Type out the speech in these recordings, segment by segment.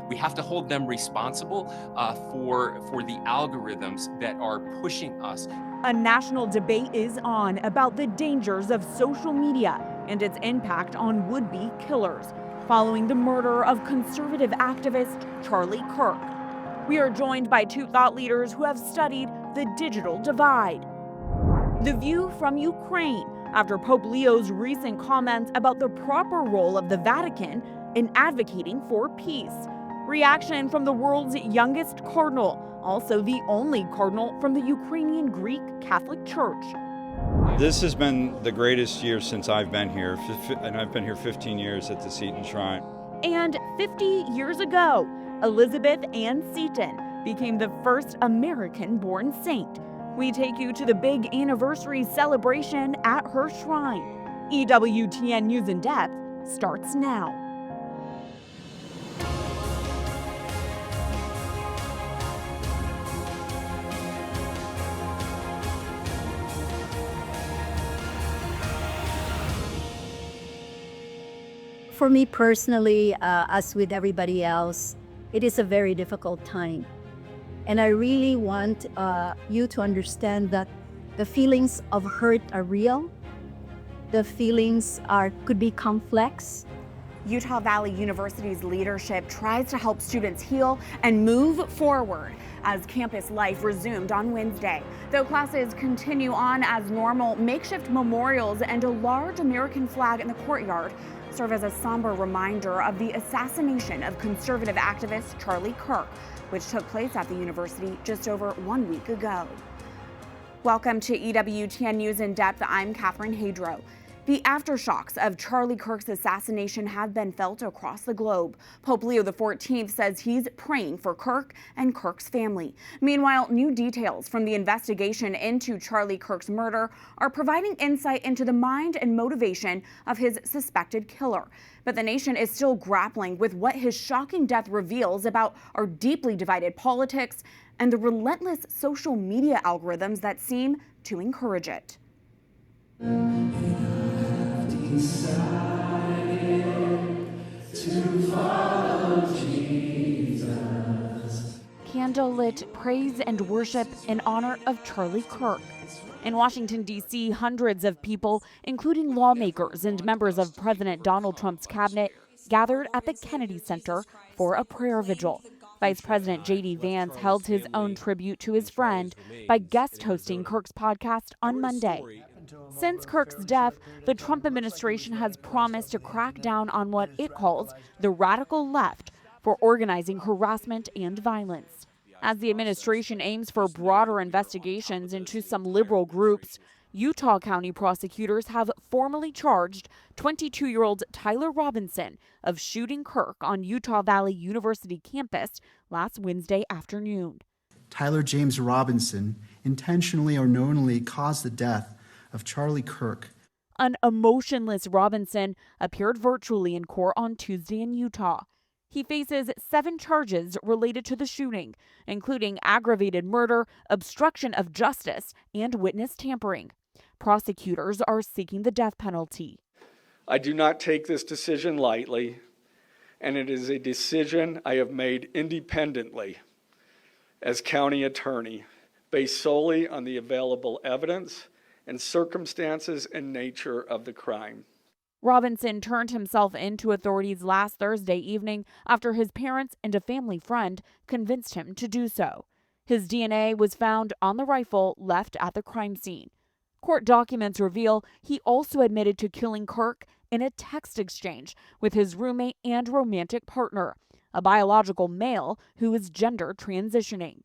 We have to hold them responsible for the algorithms that are pushing us. A national debate is on about the dangers of social media and its impact on would-be killers, following the murder of conservative activist Charlie Kirk. We are joined by two thought leaders who have studied the digital divide. The view from Ukraine after Pope Leo's recent comments about the proper role of the Vatican in advocating for peace. Reaction from the world's youngest cardinal, also the only cardinal from the Ukrainian Greek Catholic Church. This has been the greatest year since I've been here, and I've been here 15 years at the Seton Shrine. And 50 years ago, Elizabeth Ann Seton became the first American-born saint. We take you to the big anniversary celebration at her shrine. EWTN News In Depth starts now. For me personally, as with everybody else, it is a very difficult time. And I really want you to understand that the feelings of hurt are real. The feelings could be complex. Utah Valley University's leadership tries to help students heal and move forward as campus life resumed on Wednesday. Though classes continue on as normal, makeshift memorials and a large American flag in the courtyard serve as a somber reminder of the assassination of conservative activist Charlie Kirk, which took place at the university just over 1 week ago. Welcome to EWTN News In Depth. I'm Catherine Hadro. The aftershocks of Charlie Kirk's assassination have been felt across the globe. Pope Leo XIV says he's praying for Kirk and Kirk's family. Meanwhile, new details from the investigation into Charlie Kirk's murder are providing insight into the mind and motivation of his suspected killer. But the nation is still grappling with what his shocking death reveals about our deeply divided politics and the relentless social media algorithms that seem to encourage it. Candlelit praise and worship in honor of Charlie Kirk. In Washington, D.C., hundreds of people, including lawmakers and members of President Donald Trump's cabinet, gathered at the Kennedy Center for a prayer vigil. Vice President J.D. Vance held his own tribute to his friend by guest hosting Kirk's podcast on Monday. Since Kirk's death, the Trump administration has promised to crack down on what it calls the radical left for organizing harassment and violence. As the administration aims for broader investigations into some liberal groups, Utah County prosecutors have formally charged 22-year-old Tyler Robinson of shooting Kirk on Utah Valley University campus last Wednesday afternoon. Tyler James Robinson intentionally or knowingly caused the death of Charlie Kirk. An emotionless Robinson appeared virtually in court on Tuesday in Utah. He faces 7 charges related to the shooting, including aggravated murder, obstruction of justice, and witness tampering. Prosecutors are seeking the death penalty. I do not take this decision lightly, and it is a decision I have made independently as county attorney, based solely on the available evidence and circumstances and nature of the crime. Robinson turned himself in to authorities last Thursday evening after his parents and a family friend convinced him to do so. His DNA was found on the rifle left at the crime scene. Court documents reveal he also admitted to killing Kirk in a text exchange with his roommate and romantic partner, a biological male who is gender transitioning.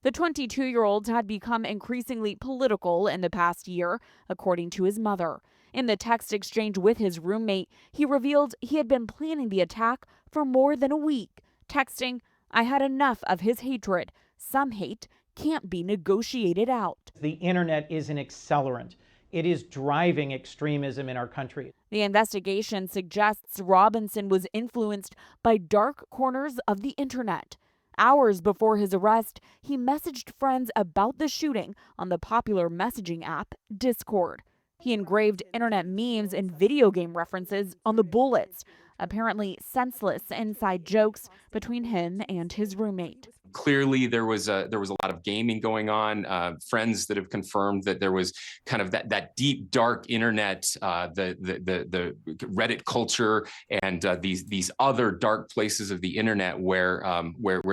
The 22-year-old had become increasingly political in the past year, according to his mother. In the text exchange with his roommate, he revealed he had been planning the attack for more than a week, texting, "I had enough of his hatred. Some hate can't be negotiated out." The internet is an accelerant. It is driving extremism in our country. The investigation suggests Robinson was influenced by dark corners of the internet. Hours before his arrest, he messaged friends about the shooting on the popular messaging app Discord. He engraved internet memes and video game references on the bullets, apparently senseless inside jokes between him and his roommate. Clearly, there was a lot of gaming going on. Friends that have confirmed that there was kind of that deep, dark internet, the Reddit culture, and these other dark places of the internet where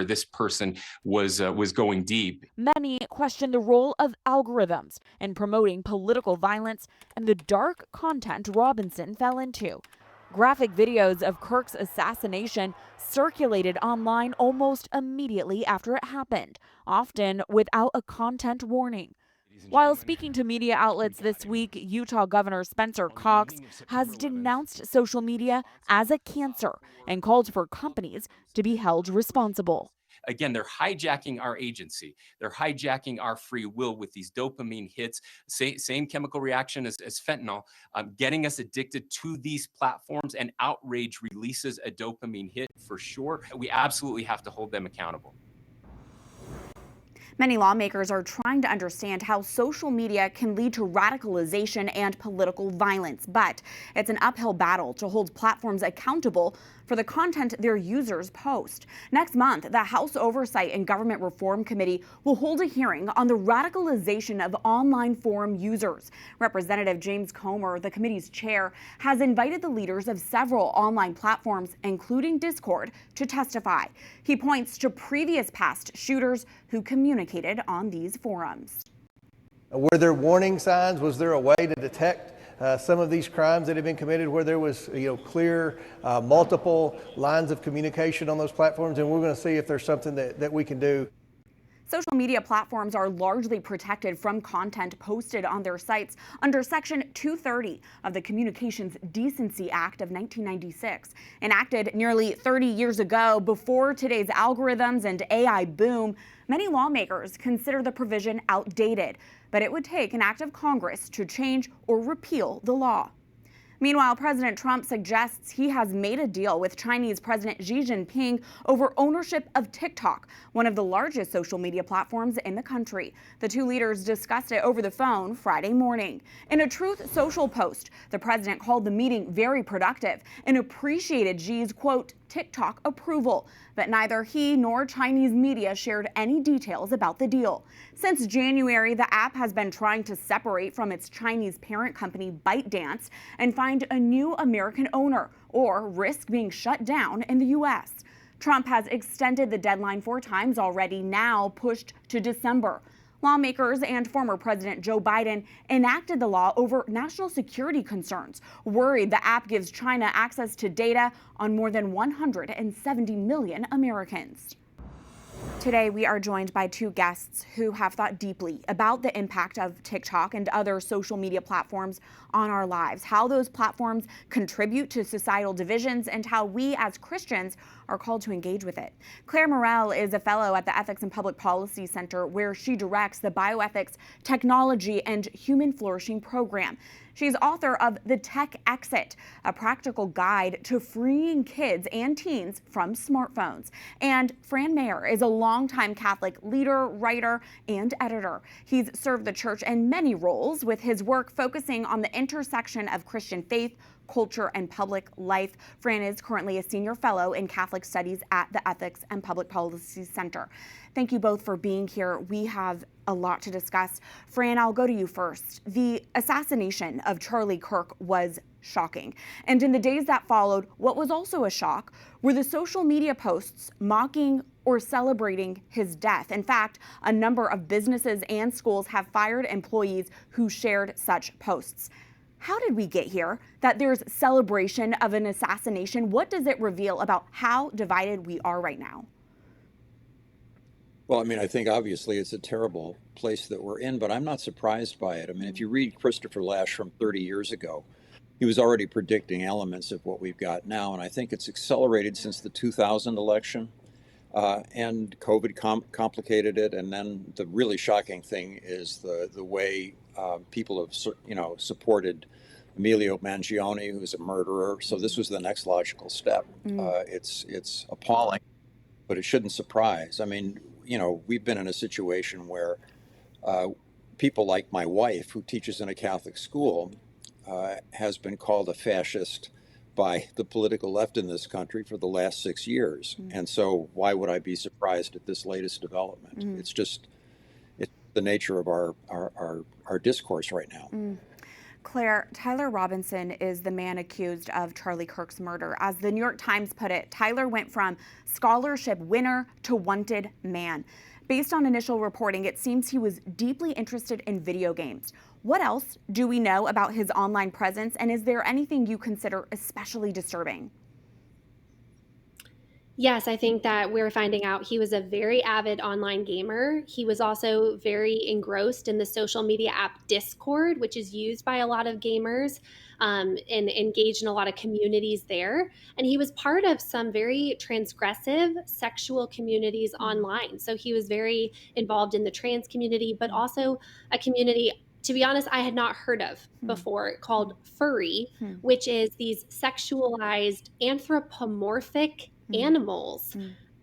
this person was going deep. Many question the role of algorithms in promoting political violence and the dark content Robinson fell into. Graphic videos of Kirk's assassination circulated online almost immediately after it happened, often without a content warning. While speaking to media outlets this week, Utah Governor Spencer Cox has denounced social media as a cancer and called for companies to be held responsible. Again, they're hijacking our agency. They're hijacking our free will with these dopamine hits, same chemical reaction as fentanyl, getting us addicted to these platforms, and outrage releases a dopamine hit for sure. We absolutely have to hold them accountable. Many lawmakers are trying to understand how social media can lead to radicalization and political violence, but it's an uphill battle to hold platforms accountable for the content their users post. Next month, the House Oversight and Government Reform Committee will hold a hearing on the radicalization of online forum users. Representative James Comer, the committee's chair, has invited the leaders of several online platforms, including Discord, to testify. He points to previous past shooters who communicated on these forums. Were there warning signs? Was there a way to detect some of these crimes that have been committed where there was clear multiple lines of communication on those platforms? And we're going to see if there's something that we can do. Social media platforms are largely protected from content posted on their sites under Section 230 of the Communications Decency Act of 1996. Enacted nearly 30 years ago, before today's algorithms and AI boom, many lawmakers consider the provision outdated, but it would take an act of Congress to change or repeal the law. Meanwhile, President Trump suggests he has made a deal with Chinese President Xi Jinping over ownership of TikTok, one of the largest social media platforms in the country. The two leaders discussed it over the phone Friday morning. In a Truth Social post, the president called the meeting very productive and appreciated Xi's, quote, TikTok approval, but neither he nor Chinese media shared any details about the deal. Since January, the app has been trying to separate from its Chinese parent company ByteDance and find a new American owner or risk being shut down in the U.S. Trump has extended the deadline 4 times already, now pushed to December. Lawmakers and former President Joe Biden enacted the law over national security concerns, worried the app gives China access to data on more than 170 million Americans. Today, we are joined by 2 guests who have thought deeply about the impact of TikTok and other social media platforms on our lives, how those platforms contribute to societal divisions, and how we as Christians are called to engage with it. Claire Morrell is a fellow at the Ethics and Public Policy Center, where she directs the Bioethics, Technology, and Human Flourishing program. She's author of The Tech Exit, a practical guide to freeing kids and teens from smartphones. And Fran Mayer is a longtime Catholic leader, writer, and editor. He's served the church in many roles, with his work focusing on the intersection of Christian faith, culture, and public life. Fran is currently a senior fellow in Catholic Studies at the Ethics and Public Policy Center. Thank you both for being here. We have a lot to discuss. Fran, I'll go to you first. The assassination of Charlie Kirk was shocking. And in the days that followed, what was also a shock were the social media posts mocking or celebrating his death. In fact, a number of businesses and schools have fired employees who shared such posts. How did we get here? That there's celebration of an assassination? What does it reveal about how divided we are right now? Well, I mean, I think obviously it's a terrible place that we're in, but I'm not surprised by it. I mean, if you read Christopher Lasch from 30 years ago, he was already predicting elements of what we've got now. And I think it's accelerated since the 2000 election, and COVID complicated it. And then the really shocking thing is the way people have, supported Emilio Mangione, who's a murderer. So this was the next logical step. It's appalling, but it shouldn't surprise. I mean, we've been in a situation where people like my wife, who teaches in a Catholic school, has been called a fascist by the political left in this country for the last 6 years. And so why would I be surprised at this latest development? It's the nature of our discourse right now. Claire, Tyler Robinson is the man accused of Charlie Kirk's murder. As the New York Times put it, Tyler went from scholarship winner to wanted man. Based on initial reporting, it seems he was deeply interested in video games. What else do we know about his online presence, and is there anything you consider especially disturbing? Yes, I think that we're finding out he was a very avid online gamer. He was also very engrossed in the social media app Discord, which is used by a lot of gamers and engaged in a lot of communities there. And he was part of some very transgressive sexual communities online. So he was very involved in the trans community, but also a community, to be honest, I had not heard of before, called furry, which is these sexualized anthropomorphic animals.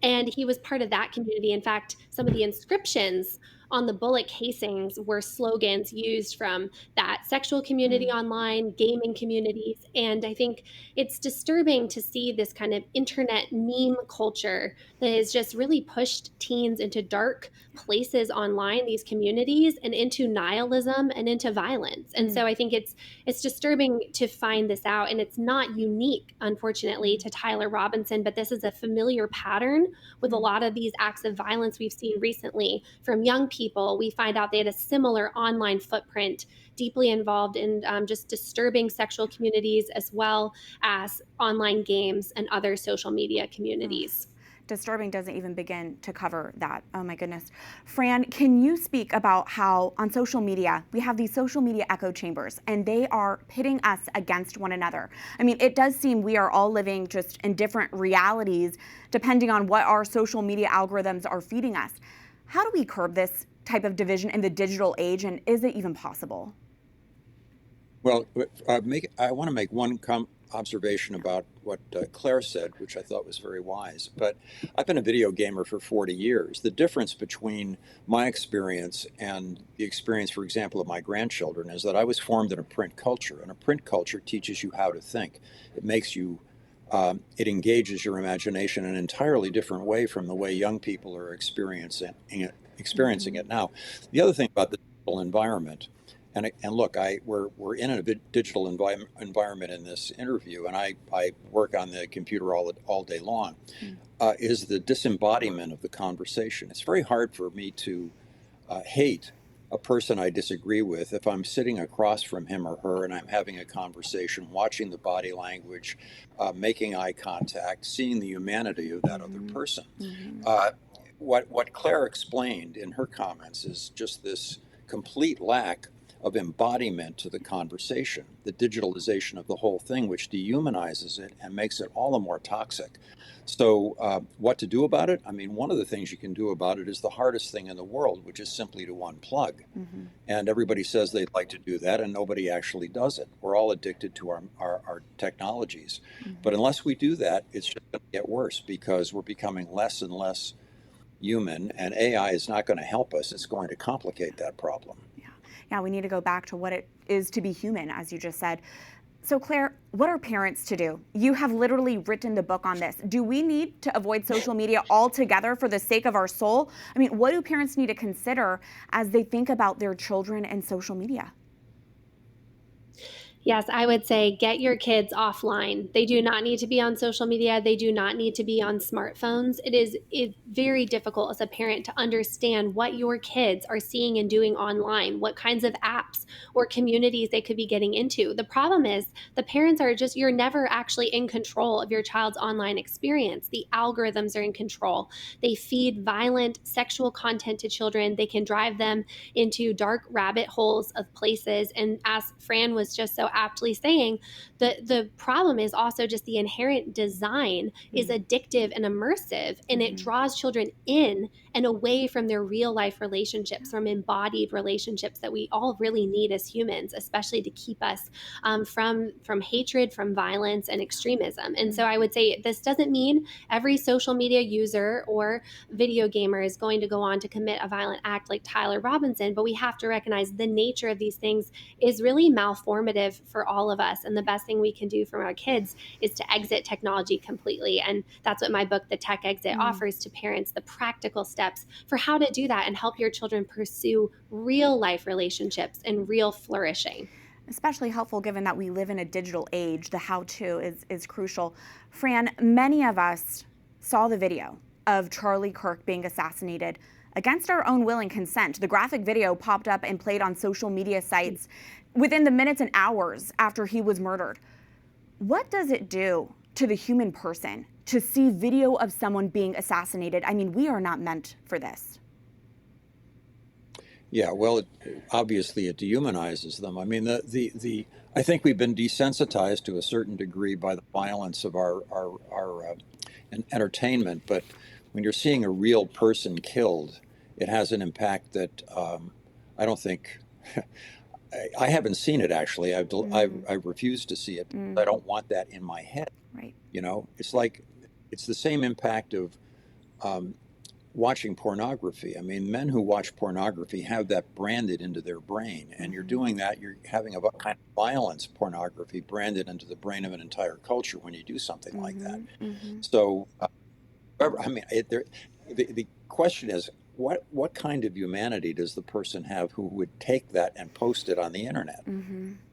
And he was part of that community. In fact, some of the inscriptions on the bullet casings were slogans used from that sexual community online, gaming communities. And I think it's disturbing to see this kind of internet meme culture that has just really pushed teens into dark places online, these communities, and into nihilism and into violence. And so I think it's disturbing to find this out. And it's not unique, unfortunately, to Tyler Robinson, but this is a familiar pattern with a lot of these acts of violence we've seen recently from young people. We find out they had a similar online footprint, deeply involved in just disturbing sexual communities as well as online games and other social media communities. Disturbing doesn't even begin to cover that. Oh my goodness. Fran, can you speak about how on social media, we have these social media echo chambers and they are pitting us against one another? I mean, it does seem we are all living just in different realities depending on what our social media algorithms are feeding us. How do we curb this type of division in the digital age, and is it even possible? Well, I want to make one observation about what Claire said, which I thought was very wise. But I've been a video gamer for 40 years. The difference between my experience and the experience, for example, of my grandchildren is that I was formed in a print culture, and a print culture teaches you how to think. It makes you, it engages your imagination in an entirely different way from the way young people are experiencing it now. The other thing about the digital environment, and look, we're in a digital environment in this interview, and I work on the computer all day long, is the disembodiment of the conversation. It's very hard for me to hate a person I disagree with if I'm sitting across from him or her and I'm having a conversation, watching the body language, making eye contact, seeing the humanity of that other person. What Claire explained in her comments is just this complete lack of embodiment to the conversation, the digitalization of the whole thing, which dehumanizes it and makes it all the more toxic. So what to do about it? I mean, one of the things you can do about it is the hardest thing in the world, which is simply to unplug. And everybody says they'd like to do that, and nobody actually does it. We're all addicted to our technologies. But unless we do that, it's just going to get worse because we're becoming less and less human, and AI is not going to help us. It's going to complicate that problem. Yeah, we need to go back to what it is to be human, as you just said. So Claire, what are parents to do? You have literally written the book on this. Do we need to avoid social media altogether for the sake of our soul? I mean, what do parents need to consider as they think about their children and social media? Yes, I would say get your kids offline. They do not need to be on social media. They do not need to be on smartphones. It's very difficult as a parent to understand what your kids are seeing and doing online, what kinds of apps or communities they could be getting into. The problem is the parents are you're never actually in control of your child's online experience. The algorithms are in control. They feed violent sexual content to children. They can drive them into dark rabbit holes of places. And as Fran was just so aptly saying, the problem is also just the inherent design is addictive and immersive, and it draws children in and away from their real life relationships, from embodied relationships that we all really need as humans, especially to keep us from hatred, from violence and extremism. And so I would say this doesn't mean every social media user or video gamer is going to go on to commit a violent act like Tyler Robinson, but we have to recognize the nature of these things is really malformative for all of us. And the best thing we can do for our kids is to exit technology completely. And that's what my book, The Tech Exit, offers to parents, the practical steps for how to do that and help your children pursue real life relationships and real flourishing. Especially helpful given that we live in a digital age. The how-to is crucial. Fran, many of us saw the video of Charlie Kirk being assassinated against our own will and consent. The graphic video popped up and played on social media sites within the minutes and hours after he was murdered. What does it do to the human person to see video of someone being assassinated? I mean, we are not meant for this. Yeah, well, obviously it dehumanizes them. I mean, I think we've been desensitized to a certain degree by the violence of our entertainment. But when you're seeing a real person killed, it has an impact that I don't think. I haven't seen it actually. I refuse to see it. I don't want that in my head. Right. You know, it's the same impact of watching pornography. I mean, men who watch pornography have that branded into their brain, and you're doing that. You're having a kind of violence pornography branded into the brain of an entire culture when you do something like that. So, I mean, the question is, what kind of humanity does the person have who would take that and post it on the internet?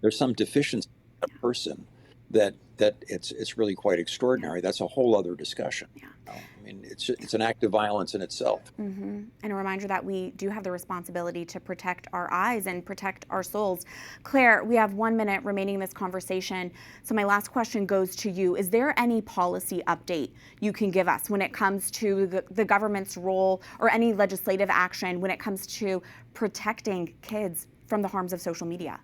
There's some deficiency in a person that it's really quite extraordinary. That's a whole other discussion. Yeah. I mean, it's an act of violence in itself. And a reminder that we do have the responsibility to protect our eyes and protect our souls. Claire, we have 1 minute remaining in this conversation. So my last question goes to you. Is there any policy update you can give us when it comes to the government's role or any legislative action when it comes to protecting kids from the harms of social media?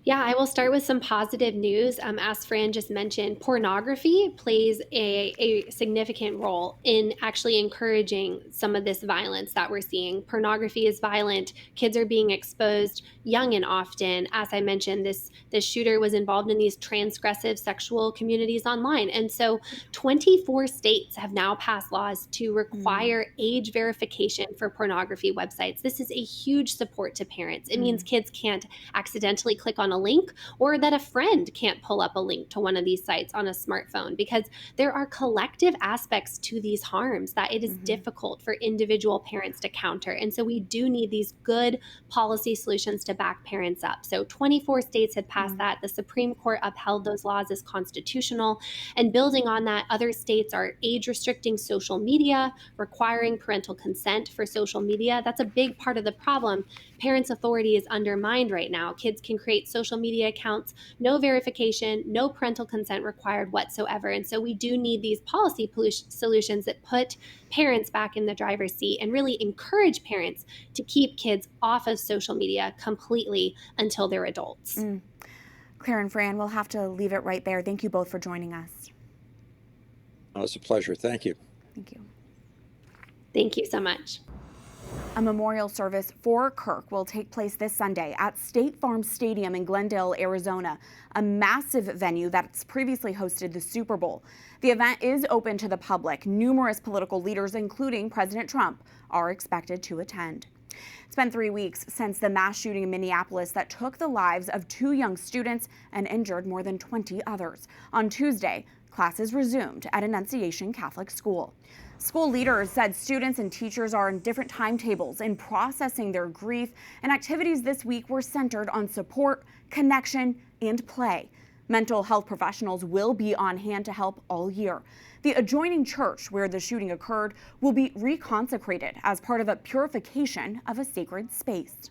Yeah, I will start with some positive news. As Fran just mentioned, pornography plays a significant role in actually encouraging some of this violence that we're seeing. Pornography is violent. Kids are being exposed young and often. As I mentioned, this shooter was involved in these transgressive sexual communities online. And so 24 states have now passed laws to require age verification for pornography websites. This is a huge support to parents. It means kids can't accidentally click on a link, or that a friend can't pull up a link to one of these sites on a smartphone, because there are collective aspects to these harms that it is difficult for individual parents to counter. And so we do need these good policy solutions to back parents up. So 24 states had passed that. The Supreme Court upheld those laws as constitutional. And building on that, other states are age restricting social media, requiring parental consent for social media. That's a big part of the problem. Parents' authority is undermined right now. Kids can create social media accounts, no verification, no parental consent required whatsoever. And so we do need these policy solutions that put parents back in the driver's seat and really encourage parents to keep kids off of social media completely until they're adults. Claire and Fran, we'll have to leave it right there. Thank you both for joining us. Oh, it's a pleasure. Thank you. Thank you. Thank you so much. A memorial service for Kirk will take place this Sunday at State Farm Stadium in Glendale, Arizona, a massive venue that's previously hosted the Super Bowl. The event is open to the public. Numerous political leaders, including President Trump, are expected to attend. It's been 3 weeks since the mass shooting in Minneapolis that took the lives of 2 young students and injured more than 20 others. On Tuesday, classes resumed at Annunciation Catholic School. School leaders said students and teachers are on different timetables in processing their grief, and activities this week were centered on support, connection, and play. Mental health professionals will be on hand to help all year. The adjoining church where the shooting occurred will be reconsecrated as part of a purification of a sacred space.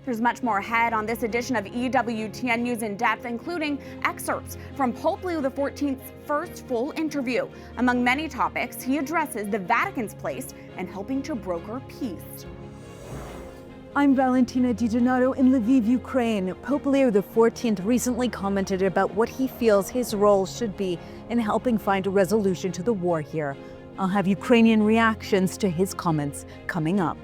There's much more ahead on this edition of EWTN News in Depth, including excerpts from Pope Leo XIV's first full interview. Among many topics, he addresses the Vatican's place in helping to broker peace. I'm Valentina Di Donato in Lviv, Ukraine. Pope Leo XIV recently commented about what he feels his role should be in helping find a resolution to the war here. I'll have Ukrainian reactions to his comments coming up.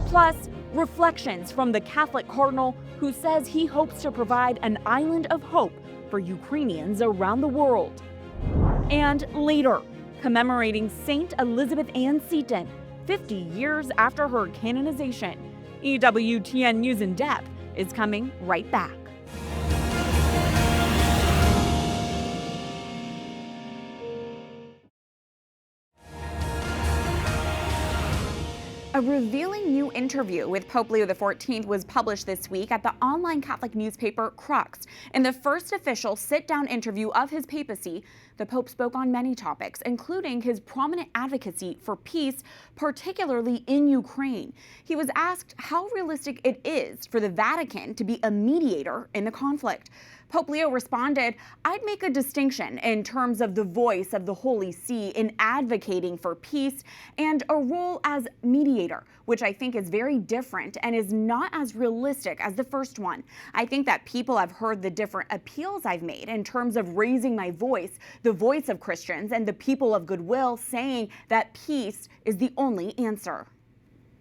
Plus, reflections from the Catholic Cardinal, who says he hopes to provide an island of hope for Ukrainians around the world. And later, commemorating Saint Elizabeth Ann Seton, 50 years after her canonization. EWTN News in Depth is coming right back. A revealing new interview with Pope Leo XIV was published this week at the online Catholic newspaper Crux. In the first official sit-down interview of his papacy, the Pope spoke on many topics, including his prominent advocacy for peace, particularly in Ukraine. He was asked how realistic it is for the Vatican to be a mediator in the conflict. Pope Leo responded, "I'd make a distinction in terms of the voice of the Holy See in advocating for peace and a role as mediator, which I think is very different and is not as realistic as the first one. I think that people have heard the different appeals I've made in terms of raising my voice, the voice of Christians and the people of goodwill, saying that peace is the only answer."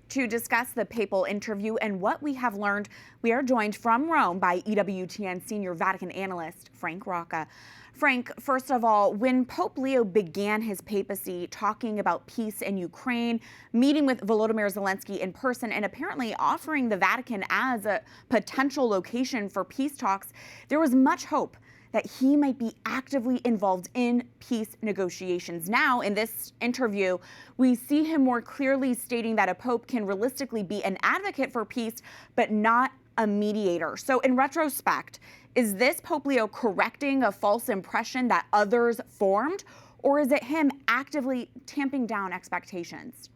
To discuss the papal interview and what we have learned, we are joined from Rome by EWTN senior Vatican analyst Frank Rocca. Frank, first of all, when Pope Leo began his papacy talking about peace in Ukraine, meeting with Volodymyr Zelensky in person, and apparently offering the Vatican as a potential location for peace talks, there was much hope that he might be actively involved in peace negotiations. Now, in this interview, we see him more clearly stating that a pope can realistically be an advocate for peace, but not a mediator. So in retrospect, is this Pope Leo correcting a false impression that others formed, or is it him actively tamping down expectations?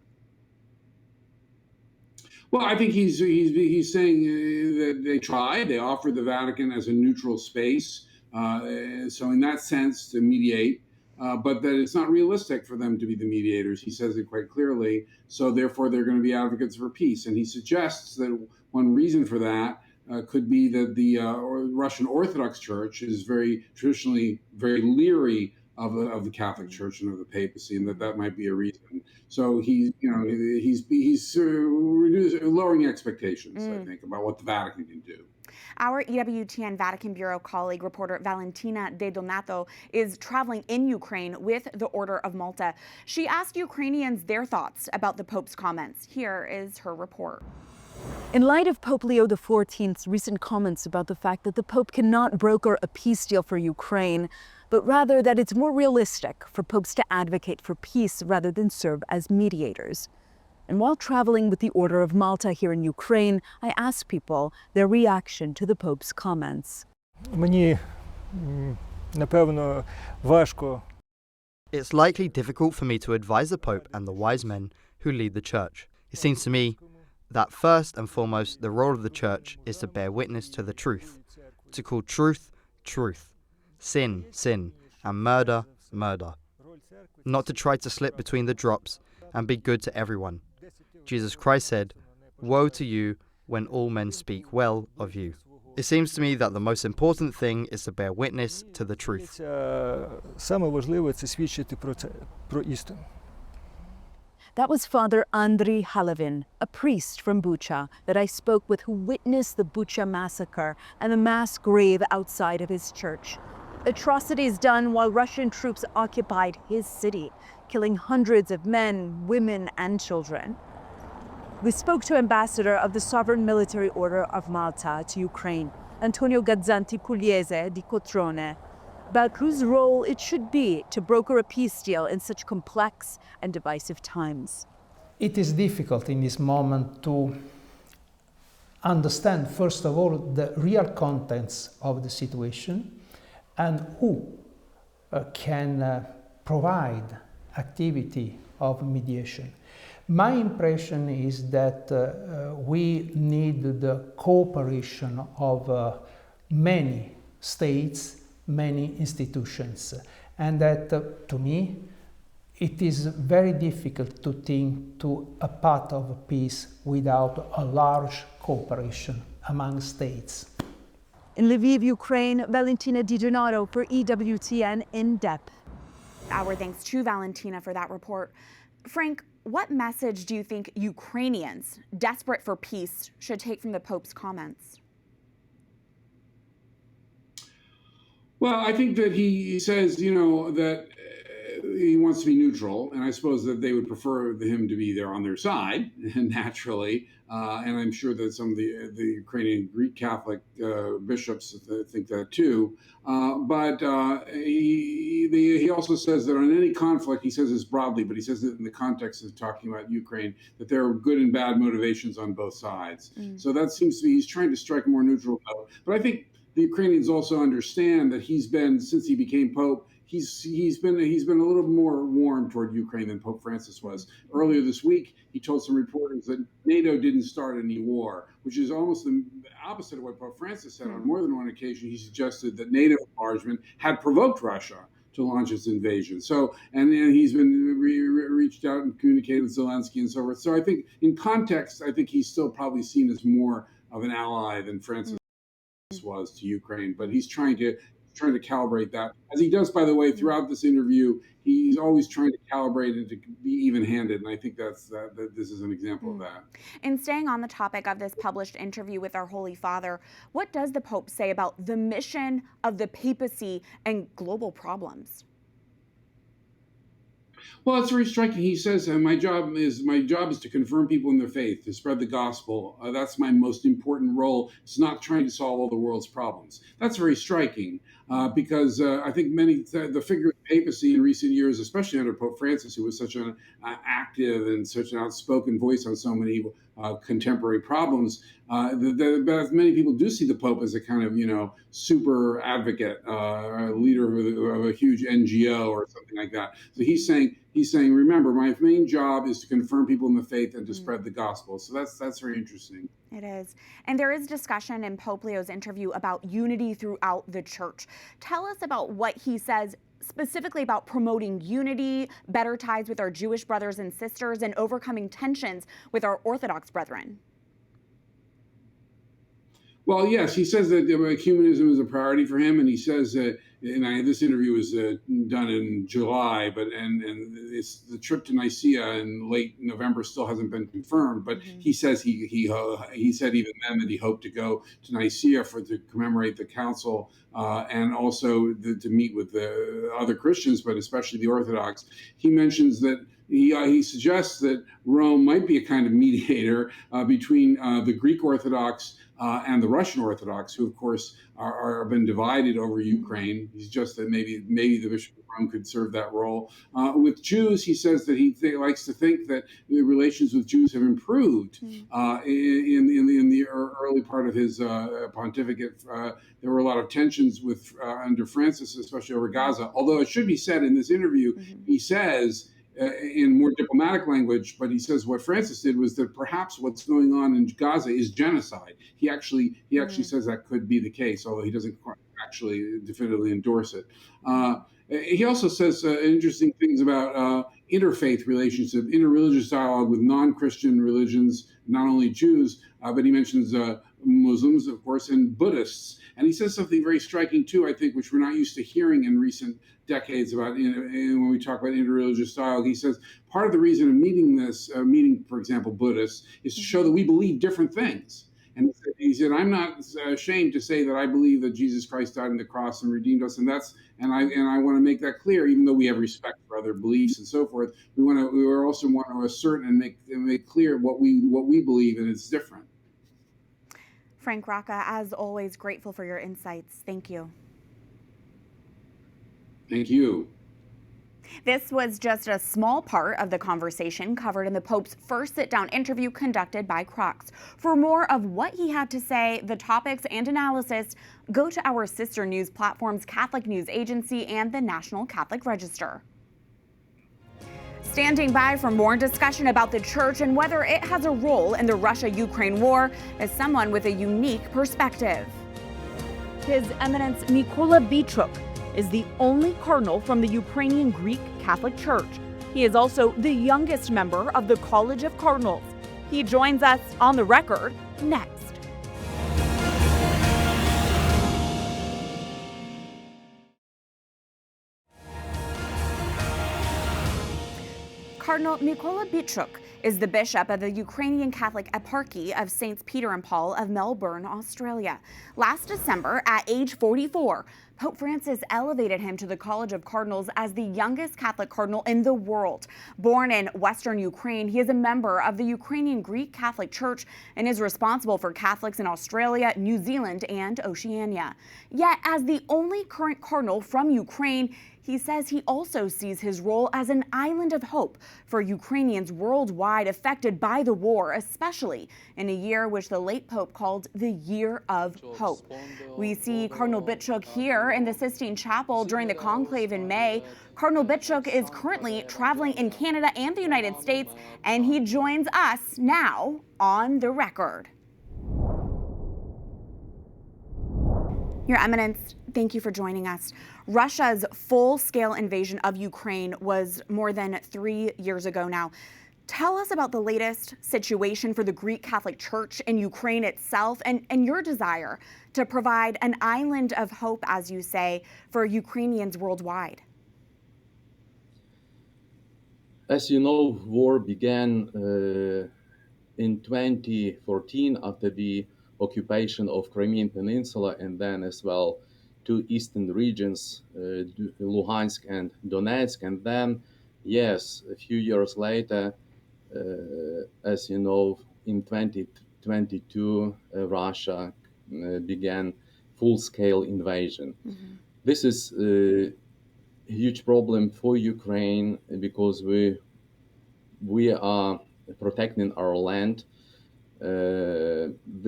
Well, I think he's saying that they tried. They offered the Vatican as a neutral space. So in that sense, to mediate, but that it's not realistic for them to be the mediators. He says it quite clearly. So therefore, they're going to be advocates for peace. And he suggests that one reason for that could be that the Russian Orthodox Church is very traditionally very leery of the Catholic Church and of the papacy, and that might be a reason. So he's lowering expectations, I think, about what the Vatican can do. Our EWTN Vatican Bureau colleague, reporter Valentina De Donato, is traveling in Ukraine with the Order of Malta. She asked Ukrainians their thoughts about the Pope's comments. Here is her report. In light of Pope Leo XIV's recent comments about the fact that the Pope cannot broker a peace deal for Ukraine, but rather that it's more realistic for popes to advocate for peace rather than serve as mediators. And while traveling with the Order of Malta here in Ukraine, I asked people their reaction to the Pope's comments. It's likely difficult for me to advise the Pope and the wise men who lead the Church. It seems to me that first and foremost, the role of the Church is to bear witness to the truth, to call truth, truth, sin, sin, and murder, murder. Not to try to slip between the drops and be good to everyone. Jesus Christ said, "Woe to you when all men speak well of you." It seems to me that the most important thing is to bear witness to the truth. That was Father Andriy Halavin, a priest from Bucha that I spoke with, who witnessed the Bucha massacre and the mass grave outside of his church. Atrocities done while Russian troops occupied his city, killing hundreds of men, women, and children. We spoke to Ambassador of the Sovereign Military Order of Malta to Ukraine, Antonio Gazzanti Pugliese di Cotrone, about whose role it should be to broker a peace deal in such complex and divisive times. It is difficult in this moment to understand, first of all, the real contents of the situation and who can provide activity of mediation. My impression is that we need the cooperation of many states, many institutions, and that to me it is very difficult to think to a path of peace without a large cooperation among states. In Lviv, Ukraine, Valentina Di Donato for EWTN In Depth. Our thanks to Valentina for that report. Frank, what message do you think Ukrainians desperate for peace should take from the Pope's comments? Well, I think that he says, that he wants to be neutral, and I suppose that they would prefer him to be there on their side, naturally. And I'm sure that some of the Ukrainian Greek Catholic bishops think that too. But he also says that on any conflict, he says this broadly, but he says it in the context of talking about Ukraine, that there are good and bad motivations on both sides. So that seems to be, he's trying to strike a more neutral note. But I think the Ukrainians also understand that he's been, since he became Pope, he's been a little more warm toward Ukraine than Pope Francis was. Earlier this week, he told some reporters that NATO didn't start any war, which is almost the opposite of what Pope Francis said. On more than one occasion, he suggested that NATO enlargement had provoked Russia to launch its invasion. So, and he's been reached out and communicated with Zelensky and so forth. So I think in context, I think he's still probably seen as more of an ally than Francis was to Ukraine, but he's trying to calibrate that, as he does, by the way, throughout this interview. He's always trying to calibrate and to be even-handed, and I think that this is an example of that. And staying on the topic of this published interview with our Holy Father, what does the Pope say about the mission of the papacy and global problems? Well, it's very striking. He says, my job is to confirm people in their faith, to spread the gospel. That's my most important role. It's not trying to solve all the world's problems. That's very striking because I think the figure of the papacy in recent years, especially under Pope Francis, who was such an active and such an outspoken voice on so many contemporary problems, but many people do see the Pope as a kind of, super advocate, a leader of a huge NGO or something like that. So he's saying, remember, my main job is to confirm people in the faith and to spread the gospel. So that's very interesting. It is. And there is discussion in Pope Leo's interview about unity throughout the church. Tell us about what he says specifically about promoting unity, better ties with our Jewish brothers and sisters, and overcoming tensions with our Orthodox brethren. Well, yes, he says that humanism is a priority for him, and he says that. And this interview was done in July, and it's the trip to Nicaea in late November still hasn't been confirmed. But he says he said even then that he hoped to go to Nicaea to commemorate the council and also to meet with the other Christians, but especially the Orthodox. He mentions that. He suggests that Rome might be a kind of mediator between the Greek Orthodox and the Russian Orthodox, who, of course, are been divided over Ukraine. He suggests that maybe the Bishop of Rome could serve that role. With Jews, he says that he likes to think that the relations with Jews have improved in the early part of his pontificate. There were a lot of tensions under Francis, especially over Gaza. Although it should be said in this interview, he says, in more diplomatic language, but he says what Francis did was that perhaps what's going on in Gaza is genocide. He actually says that could be the case, although he doesn't actually definitively endorse it. He also says interesting things about interfaith relationship, interreligious dialogue with non-Christian religions, not only Jews, but he mentions Muslims, of course, and Buddhists. And he says something very striking, too, I think, which we're not used to hearing in recent decades about when we talk about interreligious dialogue. He says part of the reason of meeting, for example, Buddhists, is to show that we believe different things. And he said, I'm not ashamed to say that I believe that Jesus Christ died on the cross and redeemed us, and I want to make that clear. Even though we have respect for other beliefs and so forth, we also want to assert and make clear what we believe, and it's different. Frank Rocca, as always, grateful for your insights. Thank you. Thank you. This was just a small part of the conversation covered in the Pope's first sit-down interview conducted by Crocs. For more of what he had to say, the topics and analysis, go to our sister news platforms, Catholic News Agency and the National Catholic Register. Standing by for more discussion about the church and whether it has a role in the Russia-Ukraine war is someone with a unique perspective. His Eminence Mykola Bychok is the only cardinal from the Ukrainian Greek Catholic Church. He is also the youngest member of the College of Cardinals. He joins us on the record next. Cardinal Mykola Bychok is the bishop of the Ukrainian Catholic Eparchy of Saints Peter and Paul of Melbourne, Australia. Last December, at age 44, Pope Francis elevated him to the College of Cardinals as the youngest Catholic cardinal in the world. Born in Western Ukraine, he is a member of the Ukrainian Greek Catholic Church and is responsible for Catholics in Australia, New Zealand, and Oceania. Yet, as the only current cardinal from Ukraine, he says he also sees his role as an island of hope for Ukrainians worldwide affected by the war, especially in a year which the late Pope called the Year of Hope. We see Cardinal Bychok here in the Sistine Chapel during the Conclave in May. Cardinal Bychok is currently traveling in Canada and the United States, and he joins us now on the record. Your Eminence, thank you for joining us. Russia's full-scale invasion of Ukraine was more than 3 years ago now. Tell us about the latest situation for the Greek Catholic Church in Ukraine itself and your desire to provide an island of hope, as you say, for Ukrainians worldwide. As you know, war began in 2014 after the occupation of Crimean Peninsula, and then as well two eastern regions, Luhansk and Donetsk. And then, yes, a few years later, as you know, in 2022, Russia began full-scale invasion. Mm-hmm. This is a huge problem for Ukraine because we are protecting our land.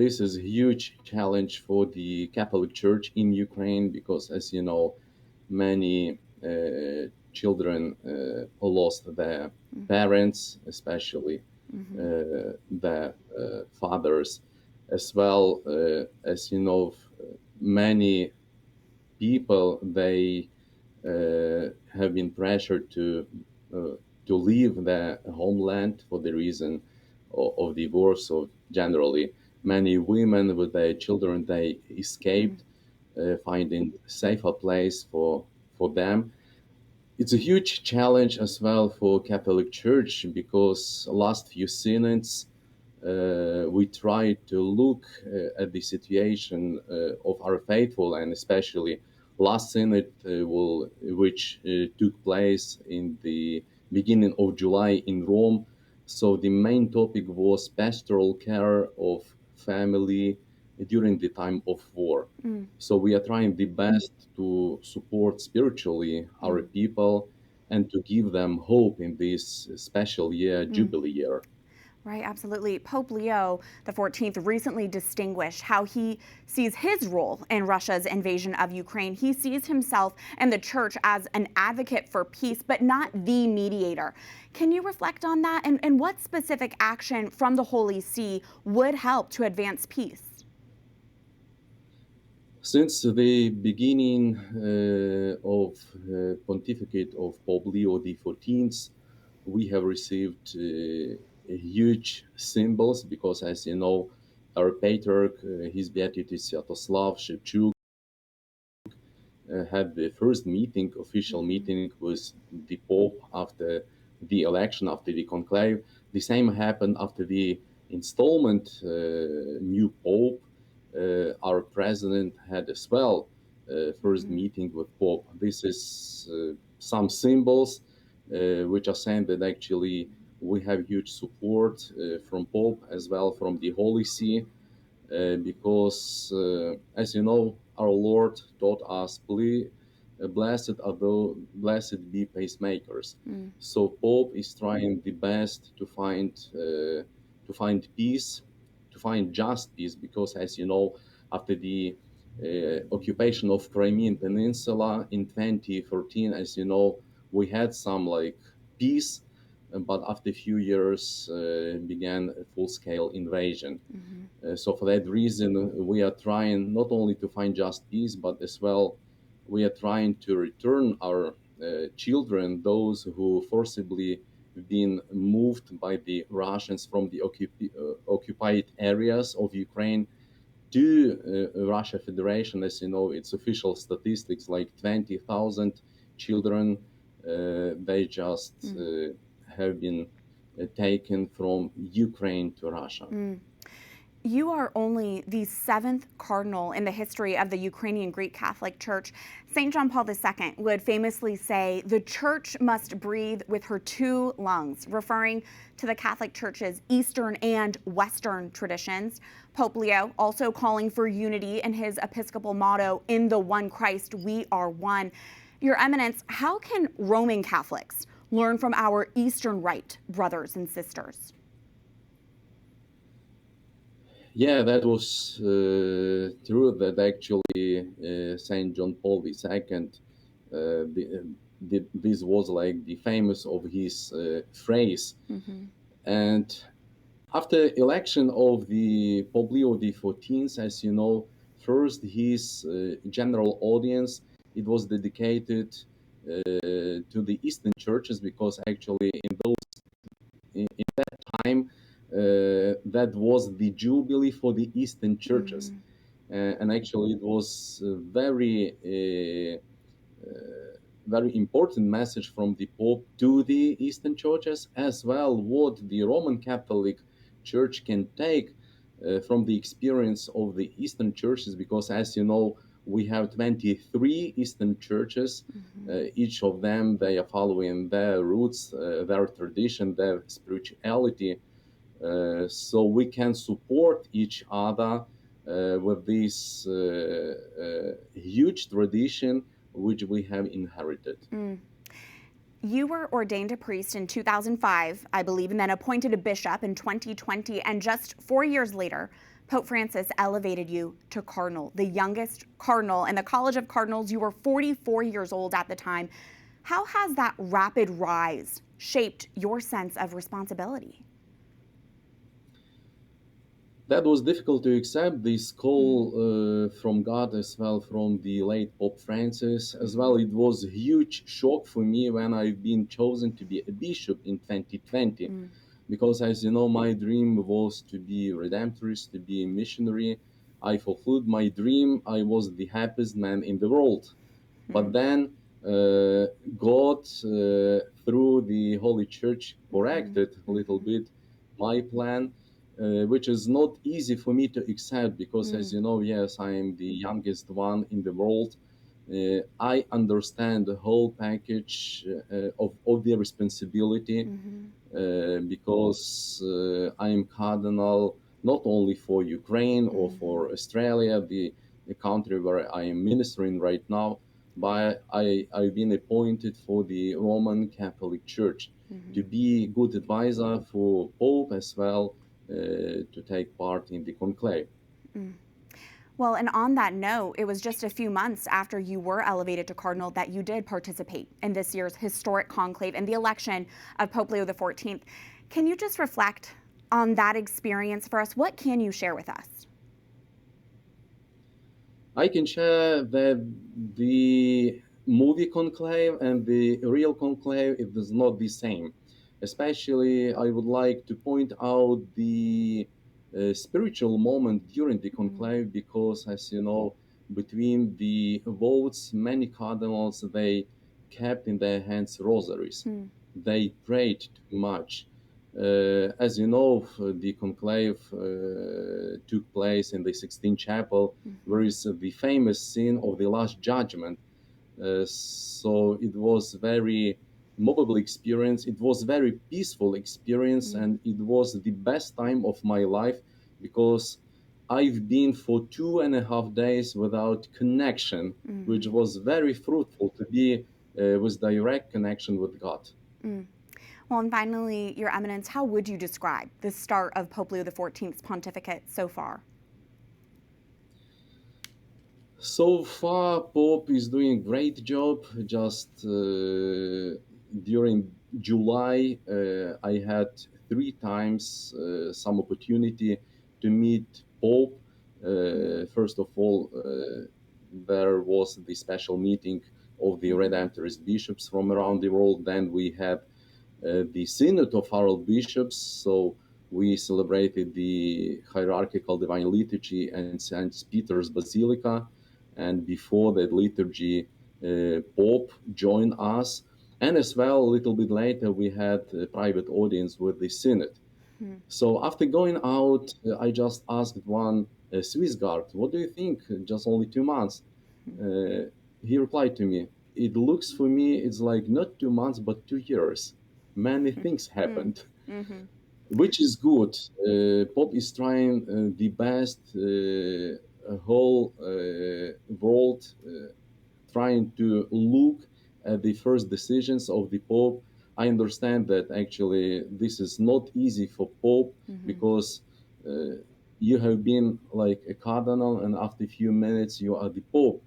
This is a huge challenge for the Catholic Church in Ukraine because, as you know, many children lost their parents, especially their fathers, as well as you know, many people they have been pressured to leave their homeland for the reason of the war. So generally, many women with their children, they escaped, finding a safer place for them. It's a huge challenge as well for Catholic Church because last few synods, we tried to look at the situation of our faithful, and especially last synod, which took place in the beginning of July in Rome. So the main topic was pastoral care of family during the time of war. So we are trying the best to support spiritually our people and to give them hope in this special year, Jubilee year. Right, absolutely. Pope Leo XIV recently distinguished how he sees his role in Russia's invasion of Ukraine. He sees himself and the church as an advocate for peace, but not the mediator. Can you reflect on that? And what specific action from the Holy See would help to advance peace? Since the beginning of pontificate of Pope Leo XIV, we have received huge symbols because, as you know, our Patriarch, His Beatitude Sviatoslav Shevchuk, had the first meeting, official meeting with the Pope after the election, after the conclave. The same happened after the installment new Pope. Our president had as well first meeting with Pope. This is some symbols which are saying that actually we have huge support from Pope as well from the Holy See because, as you know, our Lord taught us, blessed be pacemakers. So Pope is trying the best to find peace, to find just peace, because, as you know, after the occupation of Crimean Peninsula in 2014, as you know, we had some peace, but after a few years began a full-scale invasion. So for that reason, we are trying not only to find just peace, but as well, we are trying to return our children, those who forcibly been moved by the Russians from the occupied areas of Ukraine to Russia Federation. As you know, it's official statistics, 20,000 children, they just have been taken from Ukraine to Russia. You are only the 7th cardinal in the history of the Ukrainian Greek Catholic Church. St. John Paul II would famously say, "The Church must breathe with her 2 lungs," referring to the Catholic Church's Eastern and Western traditions. Pope Leo also calling for unity in his episcopal motto, "In the one Christ, we are one." Your Eminence, how can Roman Catholics learn from our Eastern Rite brothers and sisters? Yeah, that was true that actually St. John Paul II, this was like the famous of his phrase. And after election of the Pope Leo XIV, as you know, first his general audience, it was dedicated to the Eastern churches, because actually in that time, that was the jubilee for the Eastern churches. And actually it was very important message from the Pope to the Eastern churches, as well what the Roman Catholic Church can take from the experience of the Eastern churches, because as you know, we have 23 Eastern churches. Each of them, they are following their roots, their tradition, their spirituality. So we can support each other with this huge tradition which we have inherited. You were ordained a priest in 2005, I believe, and then appointed a bishop in 2020. And just 4 years later, Pope Francis elevated you to cardinal, the youngest cardinal in the College of Cardinals. You were 44 years old at the time. How has that rapid rise shaped your sense of responsibility? That was difficult to accept, this call from God, as well from the late Pope Francis. As well, it was a huge shock for me when I've been chosen to be a bishop in 2020. Because as you know, my dream was to be redemptorist, to be a missionary. I fulfilled my dream. I was the happiest man in the world. But then God, through the Holy Church, corrected a little bit my plan, which is not easy for me to accept, because as you know, yes, I am the youngest one in the world. I understand the whole package of the responsibility, because I am cardinal not only for Ukraine or for Australia, the country where I am ministering right now, but I've been appointed for the Roman Catholic Church to be a good advisor for Pope, as well to take part in the conclave. Well, and on that note, it was just a few months after you were elevated to cardinal that you did participate in this year's historic conclave and the election of Pope Leo XIV. Can you just reflect on that experience for us? What can you share with us? I can share that the movie conclave and the real conclave, it is not the same. Especially, I would like to point out the spiritual moment during the conclave, because, as you know, between the votes, many cardinals, they kept in their hands rosaries. They prayed too much. As you know, the conclave took place in the Sixtine Chapel, where is the famous scene of the Last Judgment. So it was very movable experience. It was very peaceful experience, and it was the best time of my life, because I've been for 2.5 days without connection, which was very fruitful to be with direct connection with God. Well, and finally, Your Eminence, how would you describe the start of Pope Leo XIV's pontificate so far? So far, Pope is doing a great job. Just during July, I had 3 times some opportunity to meet Pope. First of all, there was the special meeting of the Redemptorist bishops from around the world. Then we had the Synod of our bishops. So we celebrated the hierarchical divine liturgy in St. Peter's Basilica. And before that liturgy, Pope joined us. And as well, a little bit later, we had a private audience with the Synod. So after going out, I just asked one Swiss guard, what do you think? Just only 2 months. He replied to me, it looks for me, it's like not 2 months, but 2 years. Many things happened, which is good. Pope is trying the best, whole world, trying to look at the first decisions of the Pope. I understand that actually this is not easy for Pope because you have been like a cardinal and after a few minutes you are the Pope.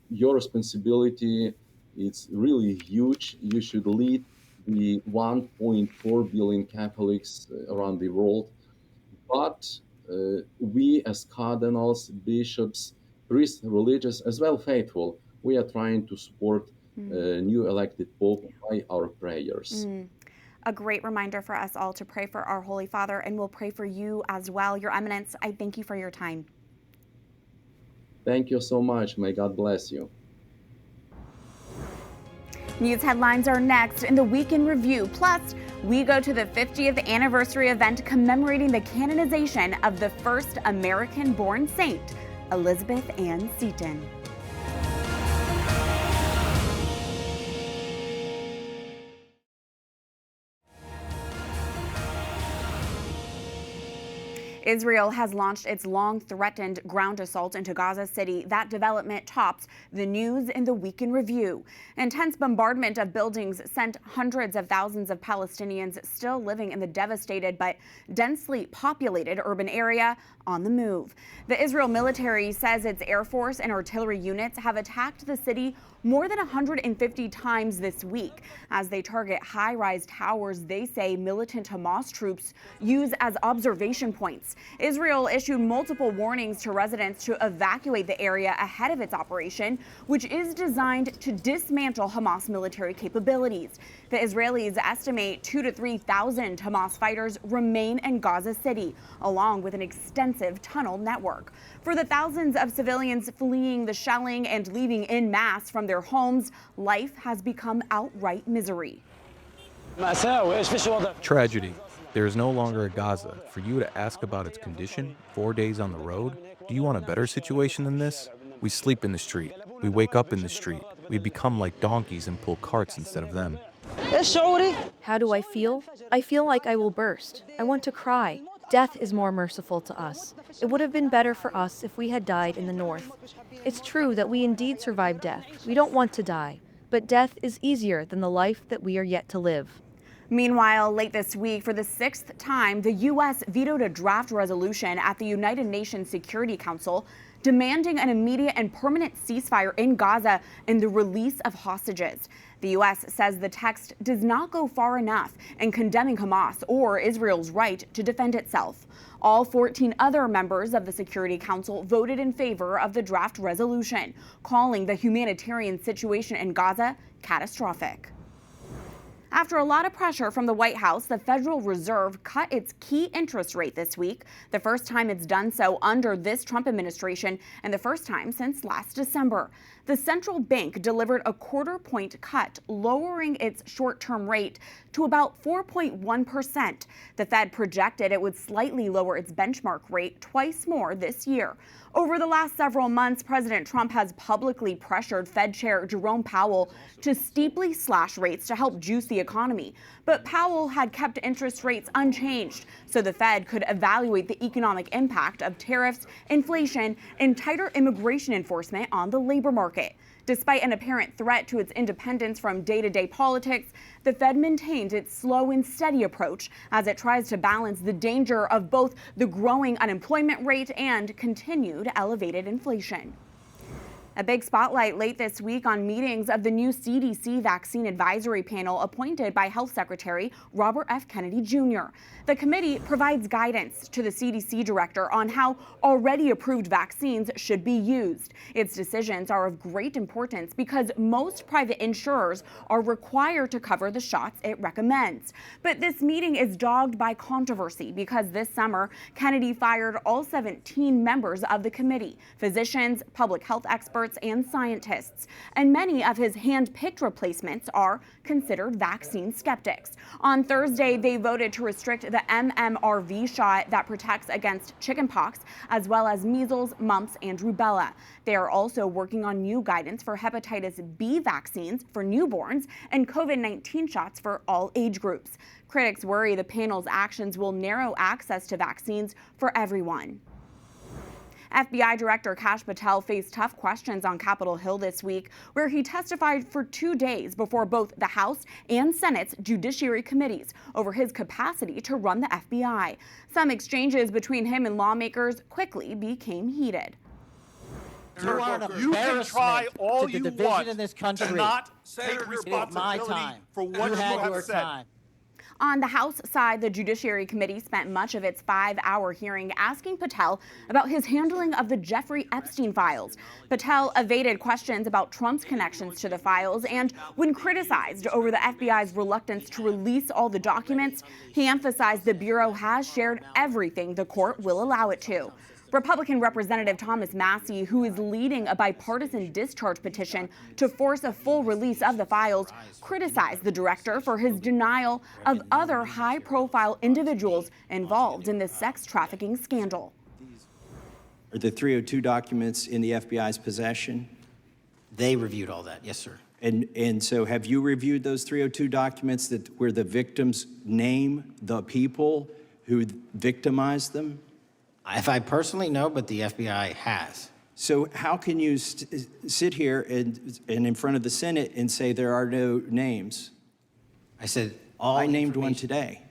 Your responsibility is really huge. You should lead the 1.4 billion Catholics around the world. But we as cardinals, bishops, priests, religious, as well faithful, we are trying to support new elected Pope by our prayers. A great reminder for us all to pray for our Holy Father, and we'll pray for you as well. Your Eminence, I thank you for your time. Thank you so much. May God bless you. News headlines are next in the Week in Review. Plus, we go to the 50th anniversary event commemorating the canonization of the first American-born saint, Elizabeth Ann Seton. Israel has launched its long-threatened ground assault into Gaza City. That development tops the news in the Week in Review. Intense bombardment of buildings sent hundreds of thousands of Palestinians still living in the devastated but densely populated urban area on the move. The Israel military says its Air Force and artillery units have attacked the city more than 150 times this week as they target high-rise towers they say militant Hamas troops use as observation points. Israel issued multiple warnings to residents to evacuate the area ahead of its operation, which is designed to dismantle Hamas military capabilities. The Israelis estimate 2,000 to 3,000 Hamas fighters remain in Gaza City, along with an extensive tunnel network. For the thousands of civilians fleeing the shelling and leaving en masse from their homes, life has become outright misery. Tragedy. There is no longer a Gaza. For you to ask about its condition 4 days on the road, do you want a better situation than this? We sleep in the street. We wake up in the street. We become like donkeys and pull carts instead of them. How do I feel? I feel like I will burst. I want to cry. Death is more merciful to us. It would have been better for us if we had died in the north. It's true that we indeed survived death. We don't want to die. But death is easier than the life that we are yet to live. Meanwhile, late this week, for the 6th time, the U.S. vetoed a draft resolution at the United Nations Security Council demanding an immediate and permanent ceasefire in Gaza and the release of hostages. The U.S. says the text does not go far enough in condemning Hamas or Israel's right to defend itself. All 14 other members of the Security Council voted in favor of the draft resolution, calling the humanitarian situation in Gaza catastrophic. After a lot of pressure from the White House, the Federal Reserve cut its key interest rate this week, the first time it's done so under this Trump administration and the first time since last December. The central bank delivered a quarter-point cut, lowering its short-term rate to about 4.1%. The Fed projected it would slightly lower its benchmark rate twice more this year. Over the last several months, President Trump has publicly pressured Fed Chair Jerome Powell to steeply slash rates to help juice the economy. But Powell had kept interest rates unchanged, so the Fed could evaluate the economic impact of tariffs, inflation, and tighter immigration enforcement on the labor market. Despite an apparent threat to its independence from day-to-day politics, the Fed maintains its slow and steady approach as it tries to balance the danger of both the growing unemployment rate and continued elevated inflation. A big spotlight late this week on meetings of the new CDC Vaccine Advisory Panel appointed by Health Secretary Robert F. Kennedy Jr. The committee provides guidance to the CDC director on how already approved vaccines should be used. Its decisions are of great importance because most private insurers are required to cover the shots it recommends. But this meeting is dogged by controversy because this summer, Kennedy fired all 17 members of the committee, physicians, public health experts, experts and scientists, and many of his hand-picked replacements are considered vaccine skeptics. On Thursday, they voted to restrict the MMRV shot that protects against chickenpox, as well as measles, mumps, and rubella. They are also working on new guidance for hepatitis B vaccines for newborns and COVID-19 shots for all age groups. Critics worry the panel's actions will narrow access to vaccines for everyone. FBI Director Kash Patel faced tough questions on Capitol Hill this week, where he testified for 2 days before both the House and Senate's Judiciary Committees over his capacity to run the FBI. Some exchanges between him and lawmakers quickly became heated. You can try all you want in this country to not take responsibility for what you have said. On the House side, the Judiciary Committee spent much of its 5-hour hearing asking Patel about his handling of the Jeffrey Epstein files. Patel evaded questions about Trump's connections to the files, and when criticized over the FBI's reluctance to release all the documents, he emphasized the Bureau has shared everything the court will allow it to. Republican Representative Thomas Massie, who is leading a bipartisan discharge petition to force a full release of the files, criticized the director for his denial of other high-profile individuals involved in the sex trafficking scandal. Are the 302 documents in the FBI's possession? They reviewed all that, yes, sir. And so have you reviewed those 302 documents where the victims name the people who victimized them? If I personally know, but the FBI has. So how can you sit here and in front of the Senate and say there are no names? I said I named one today.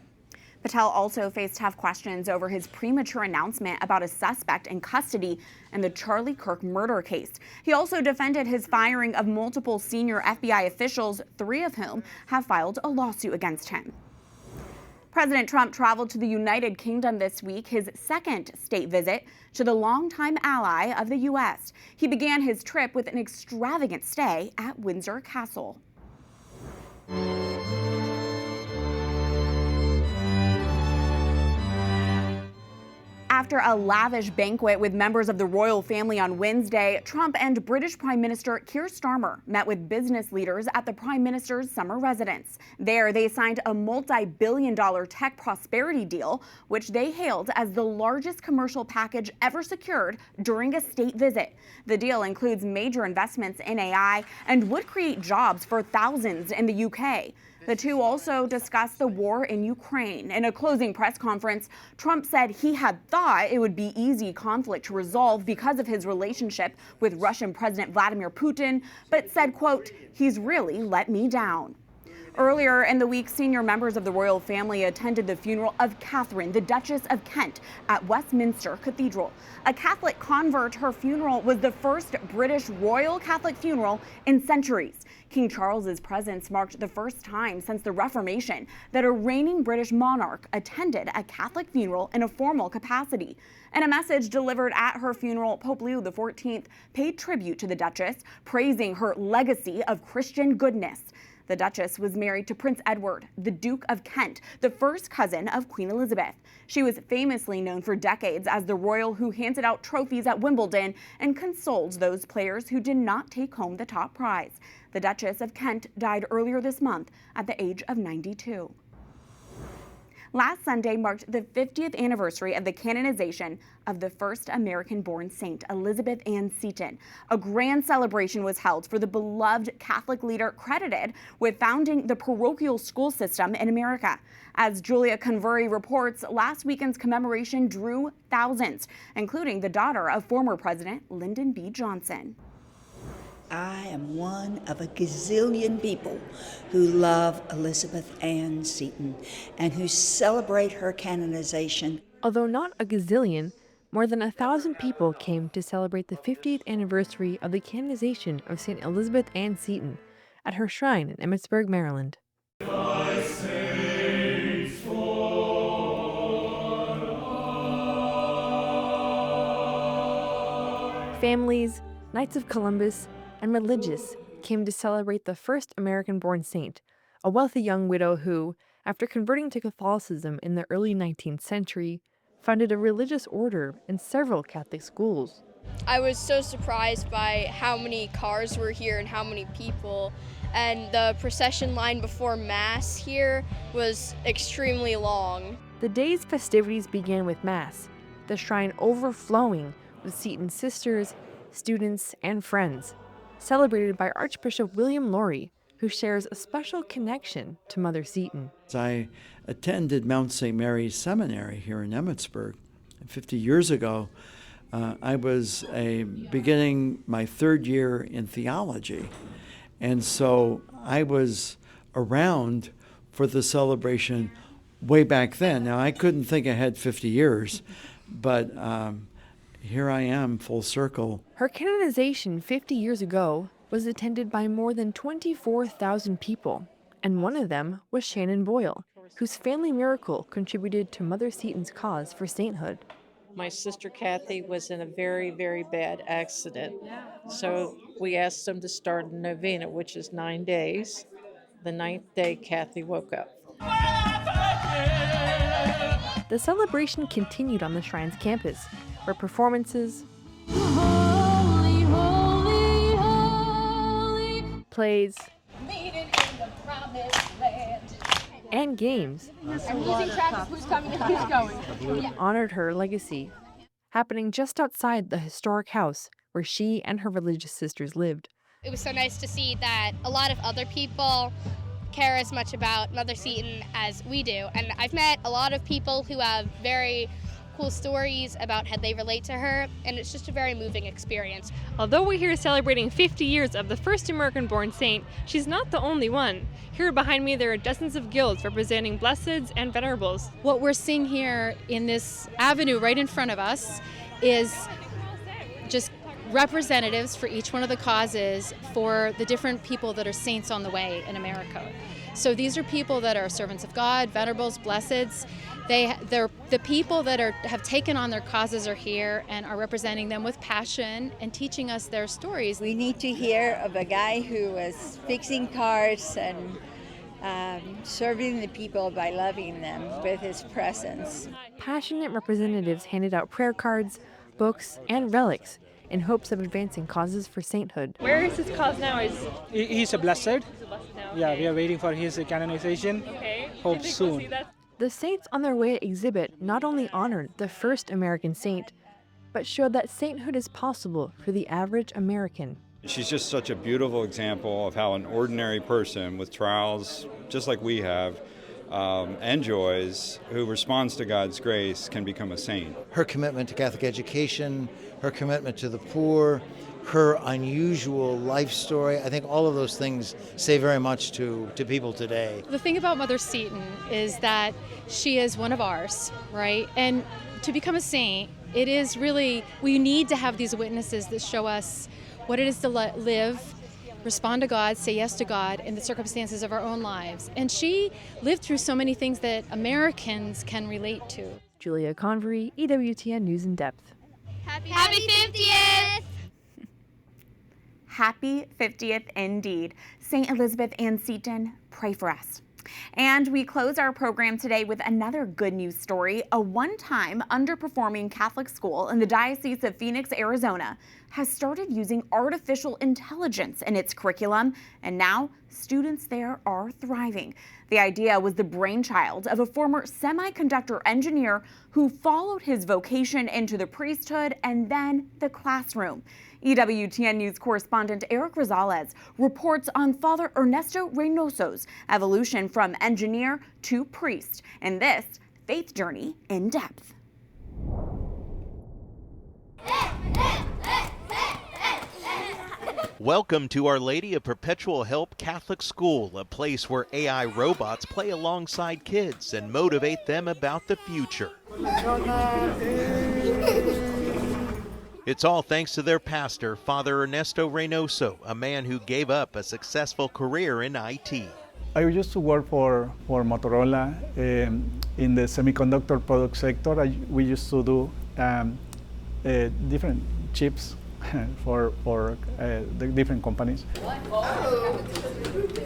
Patel also faced tough questions over his premature announcement about a suspect in custody in the Charlie Kirk murder case. He also defended his firing of multiple senior FBI officials, 3 of whom have filed a lawsuit against him. President Trump traveled to the United Kingdom this week, his second state visit to the longtime ally of the U.S. He began his trip with an extravagant stay at Windsor Castle. After a lavish banquet with members of the royal family on Wednesday, Trump and British Prime Minister Keir Starmer met with business leaders at the Prime Minister's summer residence. There, they signed a multi-billion-dollar tech prosperity deal, which they hailed as the largest commercial package ever secured during a state visit. The deal includes major investments in AI and would create jobs for thousands in the UK. The two also discussed the war in Ukraine. In a closing press conference, Trump said he had thought it would be easy conflict to resolve because of his relationship with Russian President Vladimir Putin, but said, quote, "He's really let me down." Earlier in the week, senior members of the royal family attended the funeral of Catherine, the Duchess of Kent, at Westminster Cathedral. A Catholic convert, her funeral was the first British royal Catholic funeral in centuries. King Charles's presence marked the first time since the Reformation that a reigning British monarch attended a Catholic funeral in a formal capacity. In a message delivered at her funeral, Pope Leo XIV paid tribute to the Duchess, praising her legacy of Christian goodness. The Duchess was married to Prince Edward, the Duke of Kent, the first cousin of Queen Elizabeth. She was famously known for decades as the royal who handed out trophies at Wimbledon and consoled those players who did not take home the top prize. The Duchess of Kent died earlier this month at the age of 92. Last Sunday marked the 50th anniversary of the canonization of the first American-born saint, Elizabeth Ann Seton. A grand celebration was held for the beloved Catholic leader credited with founding the parochial school system in America. As Julia Convery reports, last weekend's commemoration drew thousands, including the daughter of former President Lyndon B. Johnson. I am one of a gazillion people who love Elizabeth Ann Seton and who celebrate her canonization. Although not a gazillion, more than 1,000 people came to celebrate the 50th anniversary of the canonization of St. Elizabeth Ann Seton at her shrine in Emmitsburg, Maryland. Families, Knights of Columbus, and religious came to celebrate the first American-born saint, a wealthy young widow who, after converting to Catholicism in the early 19th century, founded a religious order in several Catholic schools. I was so surprised by how many cars were here and how many people. And the procession line before Mass here was extremely long. The day's festivities began with Mass, the shrine overflowing with Seton sisters, students, and friends, celebrated by Archbishop William Laurie, who shares a special connection to Mother Seton. I attended Mount St. Mary's Seminary here in Emmitsburg. 50 years ago, I was beginning my third year in theology. And so I was around for the celebration way back then. Now, I couldn't think ahead 50 years, but here I am, full circle. Her canonization 50 years ago was attended by more than 24,000 people, and one of them was Shannon Boyle, whose family miracle contributed to Mother Seton's cause for sainthood. My sister Kathy was in a very, very bad accident. So we asked them to start a novena, which is 9 days. The 9th day, Kathy woke up. The celebration continued on the shrine's campus, where performances, plays, and games honored her legacy, happening just outside the historic house where she and her religious sisters lived. It was so nice to see that a lot of other people care as much about Mother Seton as we do. And I've met a lot of people who have very cool stories about how they relate to her, and it's just a very moving experience. Although we're here celebrating 50 years of the first American-born saint, she's not the only one. Here behind me there are dozens of guilds representing blesseds and venerables. What we're seeing here in this avenue right in front of us is just representatives for each one of the causes for the different people that are saints on the way in America. So these are people that are servants of God, venerables, blesseds. They're the people that have taken on their causes are here and are representing them with passion and teaching us their stories. We need to hear of a guy who was fixing cars and serving the people by loving them with his presence. Passionate representatives handed out prayer cards, books, and relics in hopes of advancing causes for sainthood. Where is his cause now? He's a blessed. Now, okay. Yeah, we are waiting for his canonization. Okay. Hope soon. The Saints on Their Way exhibit not only honored the first American saint, but showed that sainthood is possible for the average American. She's just such a beautiful example of how an ordinary person with trials, just like we have, and joys, who responds to God's grace, can become a saint. Her commitment to Catholic education, her commitment to the poor, her unusual life story, I think all of those things say very much to people today. The thing about Mother Seton is that she is one of ours, right? And to become a saint, it is really, we need to have these witnesses that show us what it is to live, respond to God, say yes to God in the circumstances of our own lives. And she lived through so many things that Americans can relate to. Julia Convery, EWTN News In Depth. Happy 50th! Happy 50th indeed. St. Elizabeth Ann Seton, pray for us. And we close our program today with another good news story. A one-time underperforming Catholic school in the Diocese of Phoenix, Arizona, has started using artificial intelligence in its curriculum, and now students there are thriving. The idea was the brainchild of a former semiconductor engineer who followed his vocation into the priesthood and then the classroom. EWTN News correspondent Eric Rosales reports on Father Ernesto Reynoso's evolution from engineer to priest in this Faith Journey in Depth. Welcome to Our Lady of Perpetual Help Catholic School, a place where AI robots play alongside kids and motivate them about the future. It's all thanks to their pastor, Father Ernesto Reynoso, a man who gave up a successful career in IT. I used to work for Motorola in the semiconductor product sector. We used to do different chips for the different companies.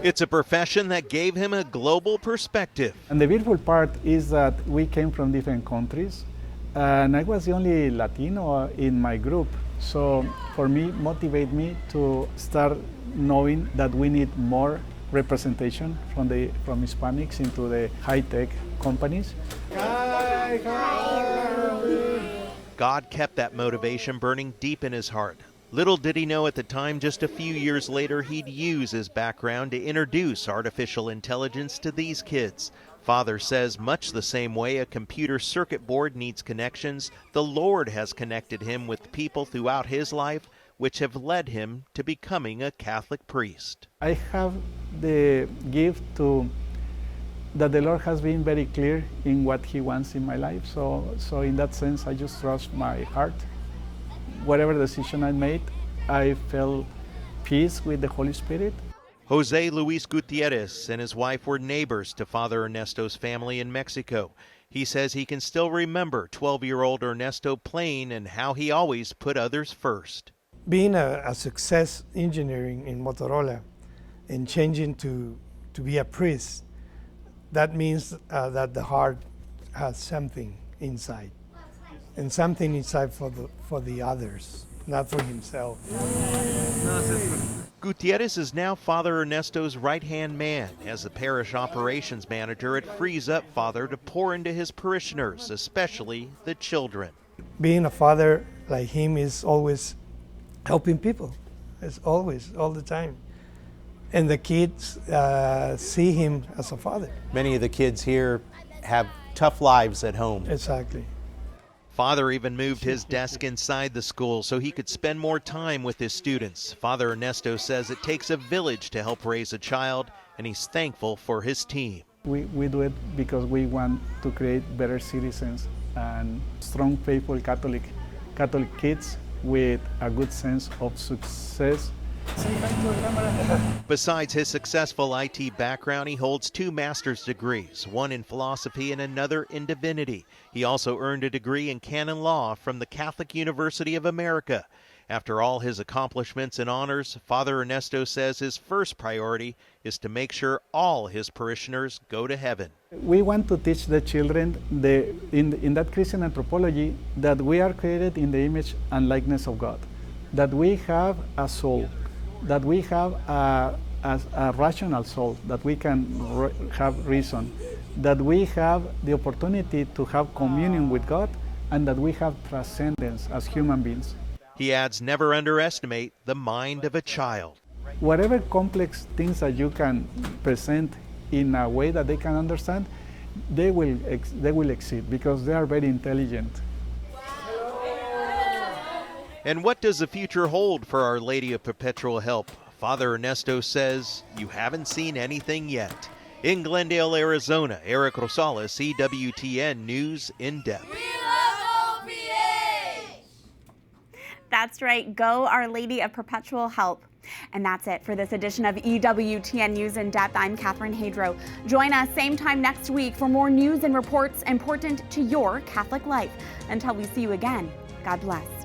It's a profession that gave him a global perspective. And the beautiful part is that we came from different countries, and I was the only Latino in my group. So for me, motivate me to start knowing that we need more representation from Hispanics into the high-tech companies. God kept that motivation burning deep in his heart. Little did he know at the time, just a few years later, he'd use his background to introduce artificial intelligence to these kids. Father says much the same way a computer circuit board needs connections, the Lord has connected him with people throughout his life, which have led him to becoming a Catholic priest. I have the gift that the Lord has been very clear in what he wants in my life. So in that sense, I just trust my heart. Whatever decision I made, I felt peace with the Holy Spirit. Jose Luis Gutierrez and his wife were neighbors to Father Ernesto's family in Mexico. He says he can still remember 12-year-old Ernesto playing and how he always put others first. Being a success engineering in Motorola and changing to be a priest, that means that the heart has something inside, and something inside for the others, not for himself. Gutierrez is now Father Ernesto's right-hand man. As the parish operations manager, it frees up Father to pour into his parishioners, especially the children. Being a father like him is always helping people. It's always, all the time. And the kids see him as a father. Many of the kids here have tough lives at home. Exactly. Father even moved his desk inside the school so he could spend more time with his students. Father Ernesto says it takes a village to help raise a child, and he's thankful for his team. We do it because we want to create better citizens and strong, faithful Catholic kids with a good sense of success. Besides his successful IT background, he holds 2 master's degrees, one in philosophy and another in divinity. He also earned a degree in canon law from the Catholic University of America. After all his accomplishments and honors, Father Ernesto says his first priority is to make sure all his parishioners go to heaven. We want to teach the children in that Christian anthropology that we are created in the image and likeness of God, that we have a soul, that we have a rational soul, that we can have reason, that we have the opportunity to have communion with God, and that we have transcendence as human beings. He adds, never underestimate the mind of a child. Whatever complex things that you can present in a way that they can understand, they will exceed because they are very intelligent. And what does the future hold for Our Lady of Perpetual Help? Father Ernesto says, you haven't seen anything yet. In Glendale, Arizona, Eric Rosales, EWTN News In Depth. That's right, go Our Lady of Perpetual Help. And that's it for this edition of EWTN News In Depth. I'm Catherine Hadro. Join us same time next week for more news and reports important to your Catholic life. Until we see you again, God bless.